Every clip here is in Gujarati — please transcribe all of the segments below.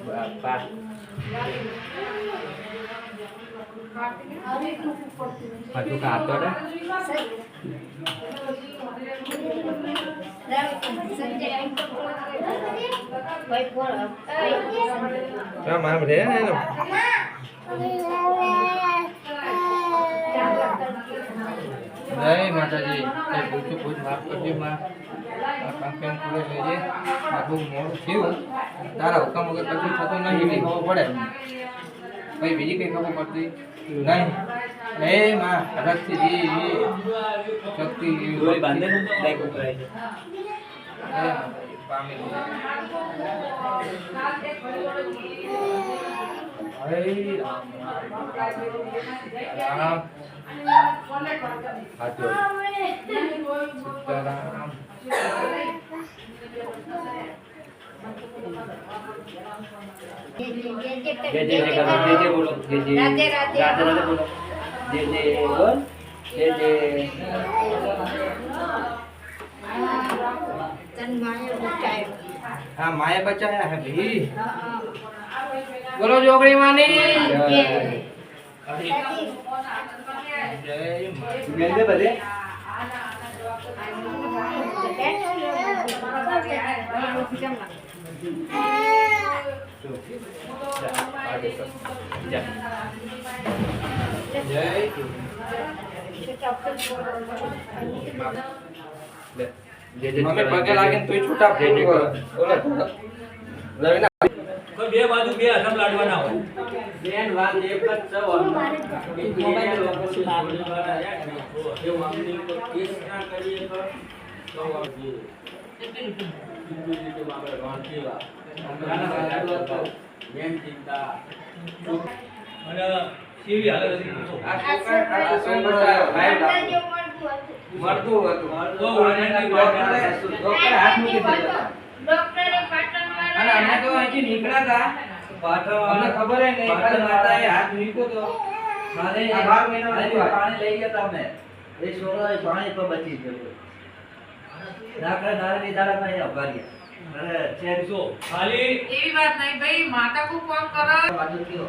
બાપા પાછું ખાતો ને મામ રે ને જય માતાજી પૂછું પૂછ માફ કરજો માં કાંપેન પૂરે લેજે આ બહુ મોડું થયું તારા હુકમ વગર કશું થતું નહીં એની ખબર પડે ભાઈ બીજી કઈ ખબર પડતી નહીં હે માં હરકથી શક્તિ કોઈ બાંધે ને લાઈક ઉતરાય છે પામી હે રામ હાજો સીતારામ जय बोलो जय राधे राधे बोलो जय बोल जय हाँ माया बचाया है भाई बोलो जोगड़ी मानी जय बदे मम्मी पगे लागे तो छोटा फेंक बोले लविना કોઈ બે બાજુ બે હસમ લાડવાના હોય બેન વાલ એક જ છે મોબાઈલ વગર લાડવાના એ વામની તો કેસ ના કરીએ તો આવજી તો આપણે ગાંઠીવા નાના લાડવા બેન ચિંતા અને સીવી હાલે આ સોન બતાયો લાઈવ મળતું હતું તો ઓનલાઈન ડોક્ટર હાથ મૂકી દીધો ડોક્ટરે પાટણ વાળા અને અમે તો અહીંથી નીકળ્યા હતા પાટણ અમને ખબર હે નહીં કાલે માતાએ હાથ મૂક્યો તો મારે આ 12 મહિના પાણી લઈ ગયા હતા અમે એ છોકરા પાણી પર બચી ગયો ડાક્ટર નારની દાડામાં અહીંયા ઉભા રહ્યા અરે ચેરસો ખાલી એવી વાત નહીં ભાઈ માતા કો કોમ કરો બાજુ કયો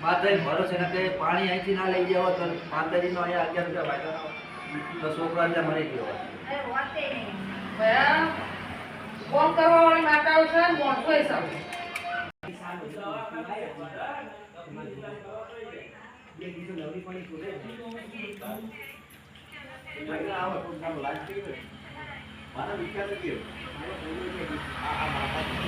માતાએ ભરોસે ને કે પાણી અહીંથી ના લઈ જાવ તો માતાજીનો અહીંયા 11 રૂપિયા વાગ્યા તો છોકરા ત્યાં મરી ગયો અરે વાતે નહીં ભયા કોમ કરવા વાળી માતાઓ છે મોટો હિસાબ મારા વિચાર નથી આ